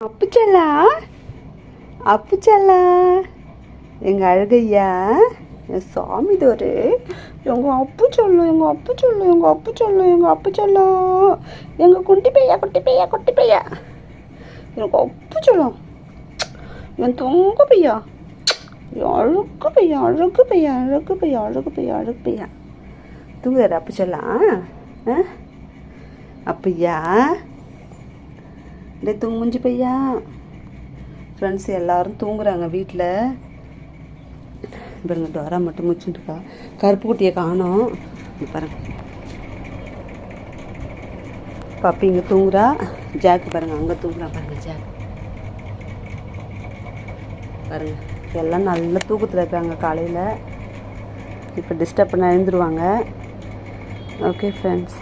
அப்புச்சல்லா அப்புச்சல்லா எங்கள் அழகையா என் சாமி தோறு எங்கள் அப்பு சொல்லும் எங்கள் அப்பு சொல்லும் எங்கள் அப்பு சொல்லும் எங்கள் அப்பு சொல்லும் எங்கள் குட்டி பையா குட்டி பையா குட்டி பையா எனக்கு அப்பு சொல்லும் என் தொங்க பையா அழகு பையா அழகு பையா அழகு பையா அழகு பையா அழகு பையா தூங்குறாரு அப்பு சொல்லலாம் அப்பையா டே தூங்கு முஞ்சி பையா. ஃப்ரெண்ட்ஸ் எல்லோரும் தூங்குறாங்க வீட்டில். பாருங்க டோரா மட்டும் முடிச்சுட்டுருக்கா. கருப்பு குட்டியை காணோம். பாருங்க பப்பி இங்கே தூங்குறா. ஜாக்கு பாருங்கள் அங்கே தூங்குறா. பாருங்கள் ஜாக் பாருங்கள் எல்லாம் நல்ல தூக்கத்தில் இருக்காங்க. காலையில் இப்போ டிஸ்டர்ப் பண்ண எழுந்துருவாங்க. Okay friends.